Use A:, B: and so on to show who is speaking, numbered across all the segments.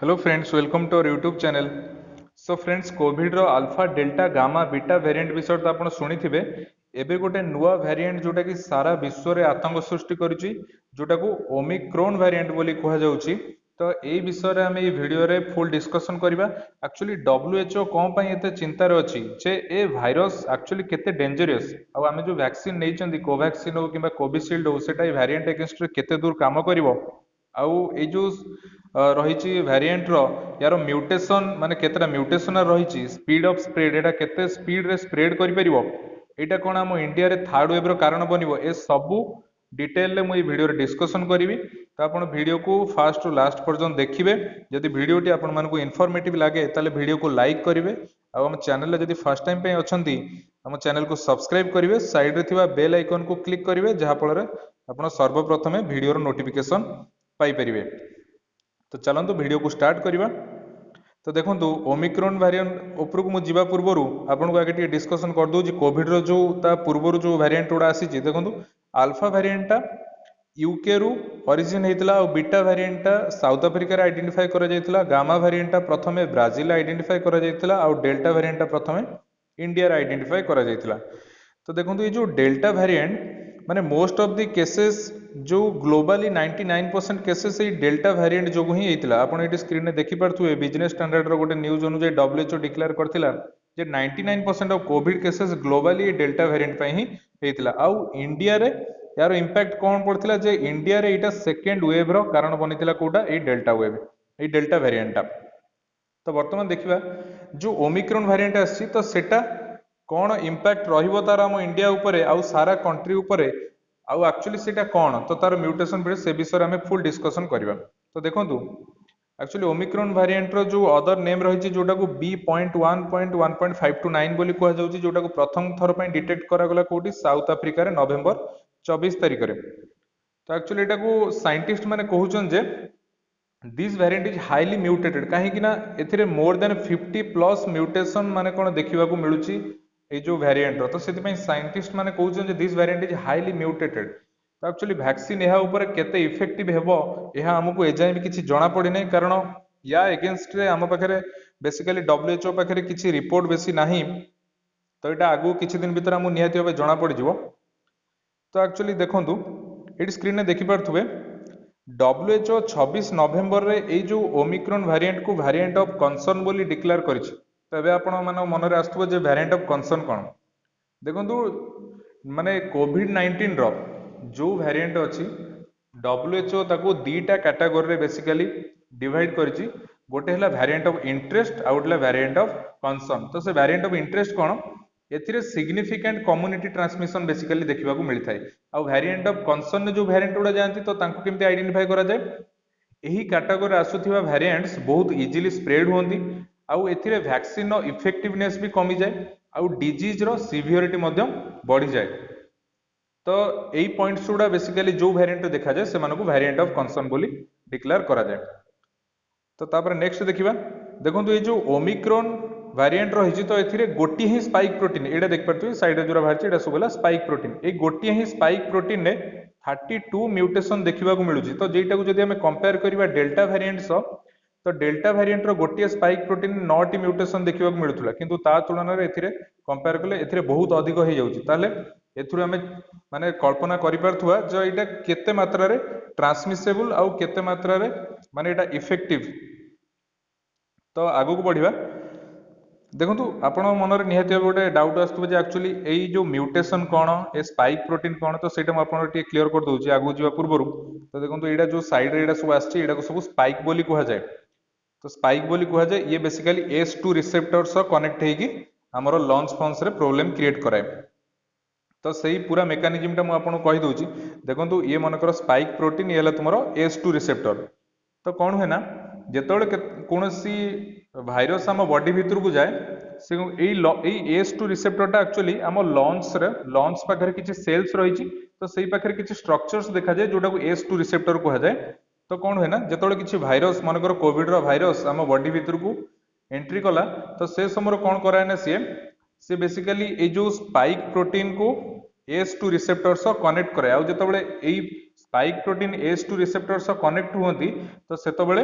A: Hello friends, welcome to our YouTube channel. So friends, COVID रो alpha delta gamma beta variant विषय तो आप शुଣିथिबे। एबे गोटे नुआ वेरिएंट जोटा कि सारा विश्व रे आतंक सृष्टि करुची, जोटा को ओमिक्रॉन वेरिएंट बोली कहा जाउची। तो ए विषय रे हमें वीडियो रे फुल डिस्कशन करबा। एक्चुअली डब्ल्यूएचओ कोन पई एते चिंतार अछि जे ए भाइरस एक्चुअली केते डेंजरस, आ हमें जो वैक्सीन नै चंदी कोवैक्सीन हो किबा कोविशील्ड हो, सेटा ए वेरिएंट अगेंस्ट रे केते दूर काम करिवो। आउ ए जो रही वेरिएंट रो यार म्यूटेशन माने केतेटा म्यूटेशन रही स्पीड ऑफ स्प्रेड, एटा केते स्पीड रे स्प्रेड करि परिबो, एटा कोन हम इंडिया रे थर्ड वेव रो कारण बनिबो। ए सबु डिटेल रे मुई वीडियो रे डिस्कशन करिवि। तो आपण वीडियो को फास्ट टू लास्ट पर्यंत देखिबे। जदि वीडियोटी आपण मानकु इन्फॉर्मेटिव लागे ताले वीडियो को लाइक करिवे। आ हम चैनल रे जदि फर्स्ट टाइम पे अछंती हम चैनल को सब्सक्राइब करिवे। साइड रे थिबा बेल आइकन को क्लिक करिवे, जहा फल रे आपण सर्वप्रथमे वीडियो रो नोटिफिकेशन पाई परिवे। तो चलतु वीडियो को स्टार्ट करवा। तो देखो ओमिक्रॉन वेरिएंट उपरकू मु जीवा पूर्वर आपको आगे डिस्कशन कर दूँ कोविड रो जो ता पूर्वर जो वेरिएंट गुड़ा आसी। देखो अल्फा वेरिएंटा यूके रु ओरिजिन होता, और बीटा वेरिएंटा साउथ अफ्रिका आइडेंटिफाई करा जायतिला, गामा वेरिएंटा प्रथमे ब्राजिल आइडेंटिफाई करा जायतिला, और डेल्टा वेरिएंटा प्रथमे इंडिया आइडेंटिफाई करा जायतिला। तो देखो ये जो डेल्टा वेरिएंट माने मोस्ट ऑफ दी केसेस जो ग्लोबली 99% केसेस ये डेल्टा वेरिएंट जो ही होता। आपन ये स्क्रीन में देखि पारथुए बिजनेस स्टैंडर्ड रो गोटे न्यूज अनुसार डब्ल्यूएचओ डिक्लेयर करथिला जे 99% ऑफ कोविड केसेस ग्लोबली ये डेल्टा वेरिएंट पे ही होता। आउ इंडिया रे यार इंपैक्ट कौन पड़ता जे इंडिया रे एटा सेकेंड वेव रो कारण बनिथिला कोडा ए डेल्टा वेव, ए डेल्टा वेरिएंट। तो वर्तमान देखिबा जो ओमिक्रॉन वेरिएंट आसी तो सेटा कौन इंपैक्ट रहिबो तार हम इंडिया उपरे आउ सारा कंट्री उपरे, आउ एक्चुअली सेटा कौन तो तार म्यूटेशन बेस से विषय में फुल डिस्कशन करबा। तो देखंतु एक्चुअली ओमिक्रॉन वेरिएंट रो जो अदर नेम रही जोटा को B.1.1.529 बोली कहा जाउची, जोटा को प्रथम थर पई डिटेक्ट करा गला कोठी साउथ अफ्रीका रे नवंबर 24 तारिख रे। तो एक्चुअली एटा को साइंटिस्ट माने कहउचन जे this variant is highly mutated, कहीं ना एथिरे मोर देन 50 प्लस म्यूटेशन माने कोन देखिबा को मिलुची ए जो वेरिएंट रो। तो सेति पई साइंटिस्ट माने कहउचन जे this variant is highly mutated. तो एक्चुअली वैक्सीन एहा ऊपर केते इफेक्टिव हेबो एहा हमकु एजाय भी किछि जणा पड़ी नै, कारण या अगेंस्ट रे हम पाखरे बेसिकली डब्ल्यूएचओ पाखरे किछि रिपोर्ट बेसी नाही। तो एटा आगु किछि दिन भीतर हमु निहाती होबे जणा पड़ी जिवो। तो एक्चुअली देखंतु एटी स्क्रीन में देखि पारथुबे डब्ल्यूएचओ 26 नवेम्बर रे ए जो ओमिक्रॉन वेरिएंट को वेरिएंट ऑफ कंसर्न बोली डिक्लेयर करिछि। तो एबे आपण माने मन रे आस्तबो जे वेरिएंट ऑफ कंसर्न कोन। देखंतु माने कोविड-19 रो जो वेरिएंट अछि डब्ल्यूएचओ ताको दीटा कैटेगरी रे बेसिकली डिवाइड करिछि। गोटे हला वेरिएंट ऑफ इंटरेस्ट आ गोटे वेरिएंट ऑफ कंसर्न। तो से वेरिएंट ऑफ इंटरेस्ट कोन, एथिरे सिग्निफिकेंट कम्युनिटी ट्रांसमिशन बेसिकली देखिबा को मिलथाय। आ वेरिएंट ऑफ कंसर्न जो वेरिएंट उडा जानती तो तांको केमते आइडेंटिफाई करा जाय, एही कैटेगरी आसुथिबा वेरिएंट्स बहुत इजीली स्प्रेड होंदी, आउ एथिरे वैक्सीन रो इफेक्टिवनेस भी कमी जाय, आउ डिजीज रो सिवियरिटी मध्य बढ़ी जाय। तो एही पॉइंट्स उडा बेसिकली जो वेरिएंट देखा जाय से मानको वेरिएंट ऑफ कंसर्न बोली डिक्लेयर करा जाय। तो तापर नेक्स्ट देखिबा। देखंतु ए जो ओमिक्रॉन वेरिएंट रही तो एथिरे गोटी ही स्पाइक प्रोटीन, एटा देख पारथु साइड रे जोरा बाहर एटा सबला स्पाइक प्रोटीन। ए गोटी ही स्पाइक प्रोटीन ने 32 म्यूटेशन देखिबा को मिलुची। तो जेटा को जदि हम कंपेयर करिबा डेल्टा वेरिएंट सो, तो डेल्टा वेरिएंट रो गोटी स्पाइक प्रोटीन 9 टी म्यूटेशन देखिबा को मिलुथुला, किंतु ता तुलना रे एथिरे कंपेयर करले एथिरे बहुत अधिक हो जाउची। ताले एथुर हमें माने कल्पना करि पारथुवा जे एटा केते मात्रा रे ट्रांसमिसेबल आउ केते मात्रा रे माने एटा इफेक्टिव। तो आगु को बढ़िबा। देखंतु आपण मन रे निहाती गोटे डाउट आस्तबे जे एक्चुअली एई जो mutation cone, A spike protein कोन। तो सेटा म आपण टे क्लियर कर दोउची आगु जीवा पूर्वरु। तो देखंतु एटा जो साइड रे एटा सब आछी एटा को सब स्पाइक बोली कहा जाय। तो स्पाइक बोली कहा जाय ये बेसिकली S2 रिसेप्टर से कनेक्ट हेगी हमरो लंच फंक्स रे प्रॉब्लम क्रिएट कराय। तो सही पूरा मेकानिज्म टा मु आपन कहि दोउची। देखंतु ये मनकर स्पाइक प्रोटीन ये हला तुमरो S2 रिसेप्टर। तो कौन हुए ना जेतोले कोनोसी भाइरस आम बॉडी भितर को जाए से S2 रिसेप्टरटा एक्चुअली आम लंग्स पाखरे किछि सेल्स रही। तो सही पाखरे किछि स्ट्रक्चर्स देखा जाए जोटा को S2 रिसेप्टर कहा जाए। तो कौन हुए ना जेतोले किछि भाइरस मनकर कोविड रो भाइरस आम बॉडी भितर को एंट्री कला, तो से समय कौन कराए ना सी बेसिकली ए जो स्पाइक प्रोटीन को S2 रिसेप्टर से कनेक्ट कराए। आ जेतोले एई स्पाइक प्रोटीन S2 रिसेप्टर से कनेक्ट हुंती तो सेतोबेले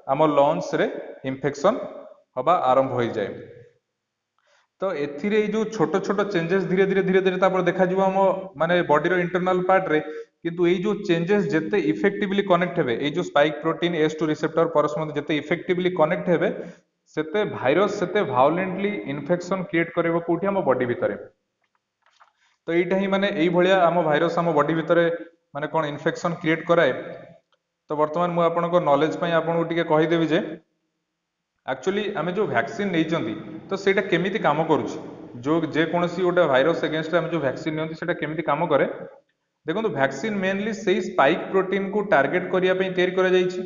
A: आम लंग्स रे इन्फेक्शन हवा आरंभ हो जाए। तो एथिरे जो छोट छोट चेंजेस धीरे धीरे तापर देखा जीव आम माने बॉडी रो इंटरनल पार्ट रे, किंतु ये जो चेंजेस जिते इफेक्टिवली कनेक्ट हेबे ये जो स्पाइक प्रोटीन S2 रिसेप्टर परस्पर जिते इफेक्टिवली कनेक्ट हेबे सेते भाइरस सेते भायोलेंटली इन्फेक्शन क्रिएट करेबो कोठी आम बॉडी भितरे। तो এইটা ହିଁ ମାନେ এইଭଳିଆ ଆମ ଭାଇରସ ଆମ ବଡି ଭିତରେ ମାନେ କଣ ଇନଫେକ୍ସନ କ୍ରିଏଟ କରାଏ। ତ ବର୍ତ୍ତମାନ ମୁଁ ଆପଣଙ୍କ ନଲେଜ ପାଇଁ ଆପଣଙ୍କୁ ଟିକେ କହିଦେବି ଯେ ଆକ୍ଚୁଆଲି ଆମେ ଯୋଉ ଭ୍ୟାକ୍ସିନ ନେଇଛନ୍ତି ତ ସେଇଟା କେମିତି କାମ କରୁଛି, ଯୋଉ ଯେକୌଣସି ଗୋଟେ ଭାଇରସ ଏଗେନଷ୍ଟ ଆମେ ଯୋଉ ଭ୍ୟାକ୍ସିନ ନିଅନ୍ତି ସେଇଟା କେମିତି କାମ କରେ। ଦେଖନ୍ତୁ ଭ୍ୟାକ୍ସିନ ମେନଲି ସେଇ ସ୍ପାଇକ୍ ପ୍ରୋଟିନ କୁ ଟାର୍ଗେଟ କରିବା ପାଇଁ ତିଆରି କରାଯାଇଛି।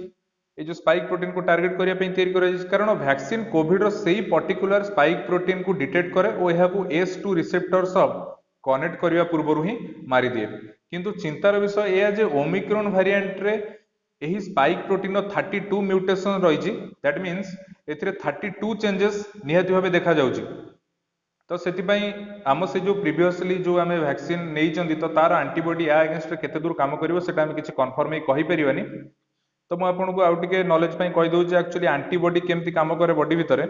A: এই যে স্পাইক প্রোটিন को टार्गेट करिया ପାଇଁ ତିଆରି କରାଯାଇଛି, କାରଣ ଭ୍ୟାକ୍ସିନ କୋଭିଡ ର ସେଇ पर्टिकुलर स्पाइक प्रोटीन को डिटेक्ट करे ଓ ଏହାକୁ S2 रिसेप्टर ସହ कनेक्ट करने पूर्व ही मारिदिए। किंतु चिंतार विषय यह जे ओमिक्रॉन वेरिएंट रे यही स्पाइक प्रोटीन 32 म्यूटेशन रही, दैट मीन्स एथिरे 32 चेंजेस निहाती भावे देखा जाउची। तो सेतिपाई आम से जो प्रीवियसली जो आम वैक्सीन नहीं तो तार आंटीबॉडी या अगेंस्ट केते दूर काम करिवो सेटा हम किछि कन्फर्म ही कहि परिबानी। तो मु आपनको आउ टिके नॉलेज पई कहि दउची एक्चुअली आंटीबॉडी केमती काम करे बॉडी भितरे।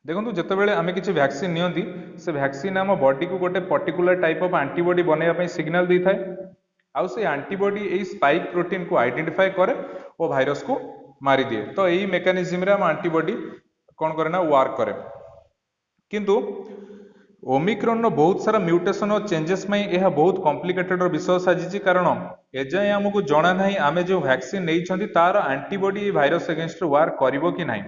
A: देखो जितेबाला आम किसी वैक्सीन नियंती से वैक्सीन आम बॉडी को गोटे पर्टिकुलर टाइप ऑफ आंटीबॉडी बनवाई सिग्नल दे थाए, आउ से आंटीबॉडी यही स्पाइक प्रोटीन को आइडेंटिफाई करे और भाइरस को मारी दिए। तो यही मेकानिज्म रे आम आंटीबॉडी कौन करे ना वर्क करे। किंतु ओमिक्रॉन बहुत सारा म्यूटेशन और चेंजेस में यह बहुत कॉम्प्लिकेटेड विषय साजिश, कारण एजाए आमको जना ना आम जो वैक्सीन नहीं तार आंटीबॉडी भाइरस एगेंस्ट वर्क करिवो कि नहीं।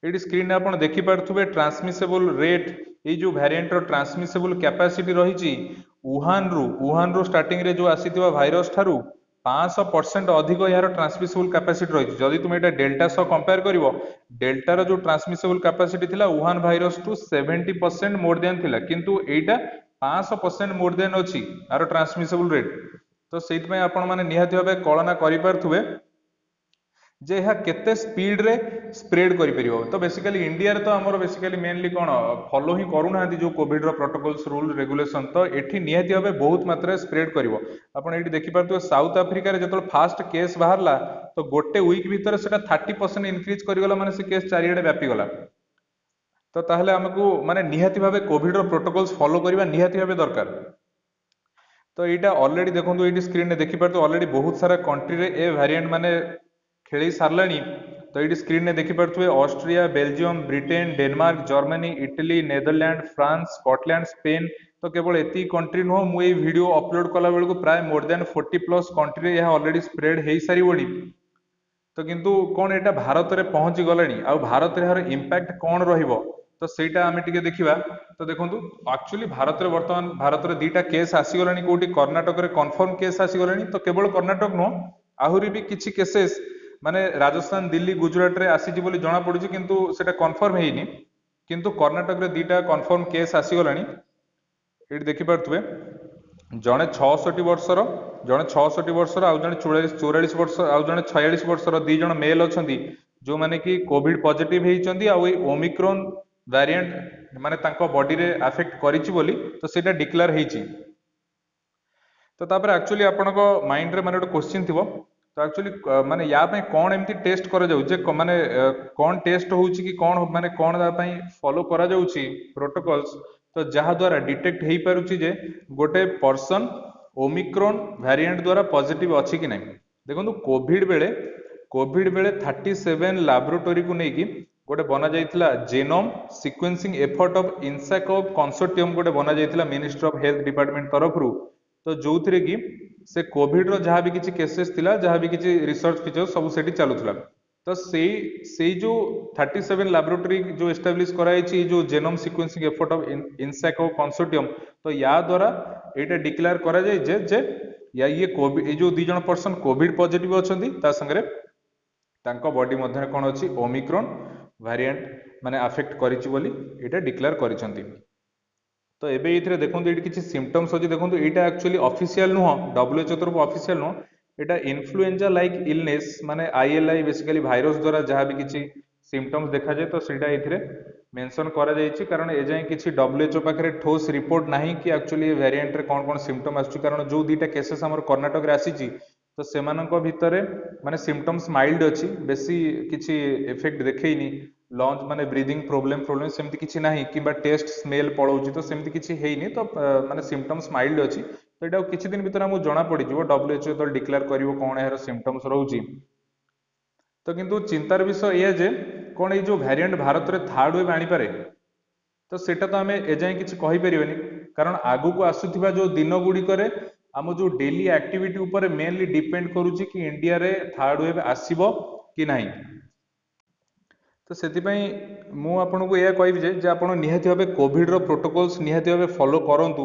A: ये स्क्रीन में आप देखिपे ट्रांसमिसेबल रेट ये जो वेरिएंट ट्रांसमिसेबल कैपेसिटी रही वुहान रू स्टार्टिंग रे जो आसी भाइरस ठारू 500% अधिक यार ट्रांसमिसेबल कैपेसिटी रही। जदि तुम ये डेल्टा सह कंपेयर कर डेल्टार जो ट्रांसमिसेबल कैपेसिटी थिला Wuhan virus to 70% more than थिला, किंतु एटा 500% मोर देन अछि यार ट्रांसमिसेबल रेट। तो सेइतपय आपण माने निहाती भाबे कल्पना करि पारथुबे जे यह केते स्पीड रे स्प्रेड करि परिबो। तो बेसिकली इंडिया रे तो हमर बेसिकली मेनली कोन फॉलो ही करू ना जो कोविड रो प्रोटोकॉल्स रूल रेगुलेशन, तो एठी निहाती भाबे बहुत मात्रा स्प्रेड करिवो। आपण एठी देखि पारथुबे साउथ अफ्रीका रे जतल फास्ट केस बाहरला तो गोटे वीक भीतर सेटा 30% इंक्रीज करिगला, माने से केस चारियाडे व्यापी गला। तो ताहले हमकु माने निहाती भाबे कोविड रो प्रोटोकॉल्स फॉलो करिबा निहाती भाबे दरकार। तो एटा ऑलरेडी देखंतु एठी स्क्रीन रे देखि पारथु ऑलरेडी बहुत सारा कंट्री रे ए वेरिएंट माने खेली सारलानी। तो ये स्क्रीन में देखिपे Austria, Belgium, Britain, Denmark, Germany, Italy, Netherland, France, Scotland, Spain. तो केवल एती कंट्री नुह मु ये वीडियो अपलोड कला बेलू प्राय मोर देन 40+ कंट्री यह ऑलरेडी स्प्रेड हो सारी बड़ी। तो किंतु कौन एटा भारत रे पहुंची गलानी आ भारत रे यार इंपैक्ट कौन रहिबो तो सेटा आमे टिके देखिबा। तो देखंतु एक्चुअली भारत रे वर्तमान भारत रे दीटा केस आसी गलानी, कोठी कर्नाटक रे कंफर्म केस आसी गलानी। तो केवल कर्नाटक नुह आहुरी भी किछि केसेस माने राजस्थान, दिल्ली, गुजरात रे आसी बोली जना पड़ुछि, किंतु सेटा कंफर्म हेइनी। किंतु कर्नाटक रे दीटा कंफर्म केस आसी गलानी। एठी देखि पारथुबे जणे 66 वर्षर जणे 66 वर्षर आउ जणे 44 वर्ष आउ जणे 46 वर्षर दी जण मेल अछंती जो माने कि कोविड पॉजिटिव हेइचंती आ ए ओमिक्रॉन वेरिएंट माने तांको बॉडी रे अफेक्ट करिछि बोली तो सेटा डिक्लेयर हेइछि। तो तापर एक्चुअली आपनको माइंड रे माने एक क्वेश्चन थिबो तो एक्चुअली माने या पे कौन एमती टेस्ट करा जाउ जे माने कौन टेस्ट होउछि कि कौन माने कौन दा पे फॉलो करा जाउछि प्रोटोकॉल्स। तो जहा द्वारा डिटेक्ट हेइ पारुछि जे गोटे पर्सन ओमिक्रॉन वेरिएंट द्वारा पॉजिटिव अछि कि नहीं। देखंतु कोविड बेले 37 लैबोरेटरी को नेकी गोटे बना जाइथिला genome sequencing effort of INSACOG consortium गोटे बना जाइथिला मिनिस्ट्री ऑफ हेल्थ डिपार्टमेंट तरफरु। तो जो थे कि से कोविड रो जहाँ भी किसी केसेस थिला जहाँ भी किसी रिसर्च फीचर सब सेठी चलुथला। तो से जो 37 लैबोरेटरी जो एस्टाब्लिश कराई जो genome sequencing effort of INSACOG consortium, तो या द्वारा एटा डिक्लेयर करा जाय जे या ये कोविड ये जो दी जण पर्सन कोविड पॉजिटिव अछंती ता संगरे तांको बॉडी मध्ये कोन अछि ओमिक्रॉन वेरिएंट माने अफेक्ट करिछि बोली एटा डिक्लेयर करिसंती। तो एबे इथरे देखंतु एठी किछि सिम्पटम्स अछि। देखंतु एटा एक्चुअली ऑफिशियल नुह WHO तरफ ऑफिशियल नुह, एटा इन्फ्लुएंजा लाइक इलनेस माने ILI बेसिकली भाइरस द्वारा जहाँ भी किछि सिम्पटम्स देखा जाए तो सेटा इथरे मेंशन करा जायछि। कारण ए जाय किछि WHO पाखरे ठोस रिपोर्ट नाही कि एक्चुअली वेरिएंट रे कोन कोन सिम्पटम आछी। कारण जो दीटा केसेस हमर कर्नाटक रे आसीछि तो सेमानଙ୍କ ଭିତରେ ମାନେ सिम्पटम्स माइल्ड अछि बेसी किछि इफेक्ट देखैनी लंच माने ब्रीदिंग प्रोब्लेम सेमती किछि नाही किबा टेस्ट स्मेल पळौची तो सेमती किछि हेइनी तो माने सिम्पटम्स माइल्ड अछि तो एटा किछि दिन भीतर हमु जणा पड़ी जिवो WHO तो डिक्लेयर करिवो कोन एहर सिम्पटम्स रहउची तो किंतु चिंतार विषय एया जे कोन ए जो वेरिएंट भारत रे थर्ड वेव आनी पारे तो सेटा तो आमे एजाय किछि कहि परिबेनी कारण आगु को आसुथिबा जो दिन गुडी करे आम जो डेली एक्टिविटी ऊपर मेनली डिपेंड करूची कि इंडिया रे थर्ड वेव आसीबो कि नाही तो सेतिपई मु आपनको यह कहबी जे आपण निहाती भाबे कोविड रो प्रोटोकॉल्स निहाती भाबे फॉलो करंतु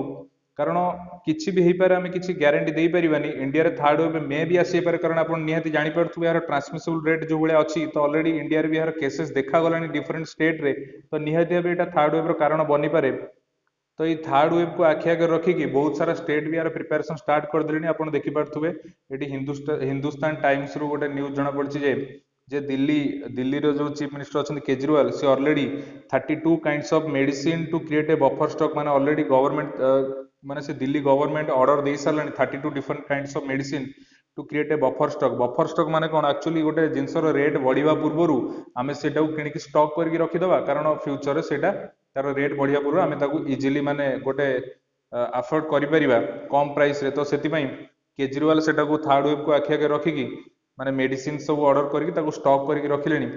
A: कारण किछि भी हेई पारे आमे किछि ग्यारंटी देई परिबानी इंडिया रे थर्ड वेव मे भी आसी पारे कारण आपण निहाती जानि पड़थुबे यार ट्रांसमिसिबल रेट जो भले अछि तो ऑलरेडी इंडिया रे भी यार केसेस देखा गलानी डिफरेंट स्टेट रे तो निहाती भाबे एटा थर्ड वेव रो कारण बनी पारे तो ये थर्ड वेव को आखि आगे रखिकी बहुत सारा स्टेट भी यार प्रिपरेशन स्टार्ट कर देलेनी आपण देखि पारथुबे एटी हिंदुस्तान टाइम्स रु गोटे न्यूज जणा पड़छि जे दिल्ली रो जो चीफ मिनिस्टर अछन केजरीवाल से already 32 kinds of medicine to create a buffer stock माने ऑलरेडी गवर्नमेंट माने से दिल्ली गवर्नमेंट ऑर्डर दे सारलानी 32 different kinds of medicine to create a buffer stock माने कोन एक्चुअली गोटे जिंसर रेट बढ़िवा पूर्वरु आमे सेटा किनिकी स्टॉक करके रखि दबा कारण फ्यूचर रे सेटा तार रेट बढ़िया पूर्व आमे ताकू इजीली माने गोटे अफोर्ड करि परिबा कम प्राइस रे तो सेति पई केजरीवाल सेटा को थर्ड वेव को आखि आगे रखिकी माने मेडिसिन सब ऑर्डर करके ताकू स्टॉक करके रखिलेनी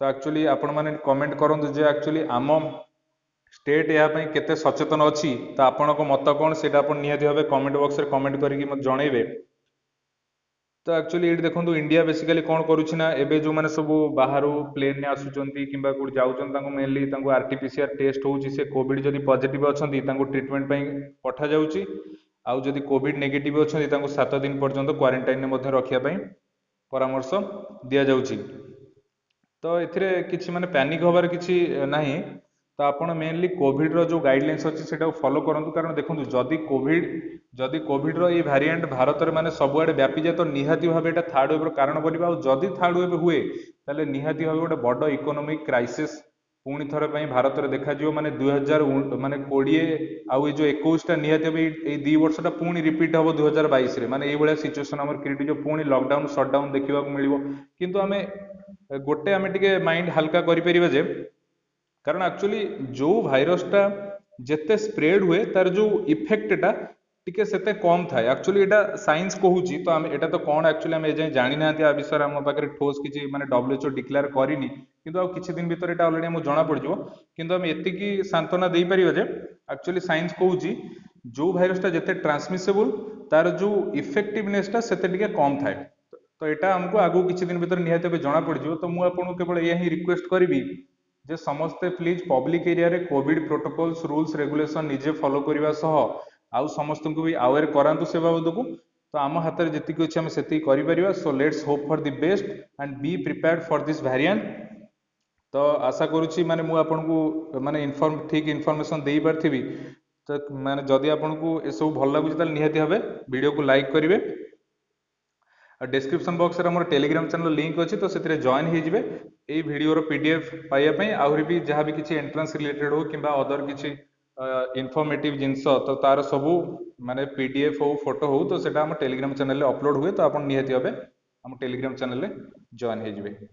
A: तो एक्चुअली आपण माने कमेंट करंतु जे एक्चुअली आम स्टेट या पई केते सचेतन अछि तो आपनको मत कोन सेटा आपण निहाती भाबे कमेंट बॉक्स रे कमेंट करके मत जणैबे तो एक्चुअली एठी देखंतु इंडिया बेसिकली कोन करूछि ना एबे जो माने सब बाहरु प्लेन ने आसुचंती किबा कोड जाउचन तांको मेनली तांको आरटीपीसीआर टेस्ट होउछि से कोविड जदी पॉजिटिव अछंती तांको ट्रीटमेंट पई पठा जाउछि आउ जदी कोविड नेगेटिव अछंती तांको 7 दिन पर्यंत क्वारंटाइन ने मध्ये रखिया पई परामर्श दिया जाउछि तो एथिरे किछि माने पैनिक होबार किछि नाही तो आपण मेनली कोविड रो जो गाइडलाइंस अछि सेटा फॉलो करंतु कारण देखंतु जदी कोविड रो ए वेरिएंट भारत रे माने सब आडे व्यापी जाय तो निहाती भाबे एटा थर्ड वेव रो कारण बनिबा और जदी थर्ड वेव हुए ताले निहाती भाबे गोटे बड़ इकोनॉमिक क्राइसिस पुणी थरे पई भारत रे देखा जिवो माने 2000 माने 20 आउ ए जो 21 टा निहाती भाबे ए 2 वर्षटा पुणी रिपीट हबो 2022 रे माने ए भलिया सिचुएशन हमर क्रिएट जो पुणी लॉकडाउन शटडाउन देखिबा को मिलिबो किंतु आमे गोटे आमे टिके माइंड हल्का करि परिबा जे कारण एक्चुअली जो भाइरस टा जेते स्प्रेड हुए तार जो इफेक्ट टा टिके सेते कम थाए एक्चुअली एटा साइंस कहूची तो आमे एटा तो कोन एक्चुअली आमे एजे जानि नांती आ विषय हम पाखरे ठोस किछि माने WHO डिक्लेयर करिनी किंतु आ किछि दिन भीतर एटा ऑलरेडी हम जणा पड़ जिवो किंतु हम एति की सांत्वना देई परिबो जे एक्चुअली साइंस कहूची जो भाइरस टा जेते ट्रांसमिसिबल तार जो इफेक्टिवनेस टा सेते टिके कम थाए तो एटा हमको आगु किछि दिन भीतर निहाते बे जणा पड़ जिवो तो मु आपन केवल एही ही रिक्वेस्ट करिवि जे समस्ते प्लीज पब्लिक एरिया रे कोविड प्रोटोकॉल्स रूल्स रेगुलेशन निजे फॉलो करिवा सह आउ समस्त को भी अवेयर करांतु से बाबद को तो आम हाथ में जी अच्छे आम से करें so let's hope for the best and be prepared for this variant तो आशा करुच्ची माने मु आपको माने ठीक इनफॉरमेशन दे पार्थी तो माने जदि आपको ये सब भल लगुच निहाती भावे वीडियो को लाइक करेंगे डिस्क्रिप्शन बॉक्स रे हमर टेलीग्राम चैनल लिंक अच्छी तो से जॉइन हो जाए ये वीडियो पीडीएफ पाइबापी आहरी भी जहाँ भी किसी एंट्रेंस रिलेटेड हो कि अदर किसी इनफॉर्मेटिव जिनस तो तार सबू माने पीडीएफ हो फोटो हो तो सेटा हम टेलीग्राम चैनल अपलोड हुए तो आप निहाती भावे हम टेलीग्राम चैनल जॉइन हो जाए।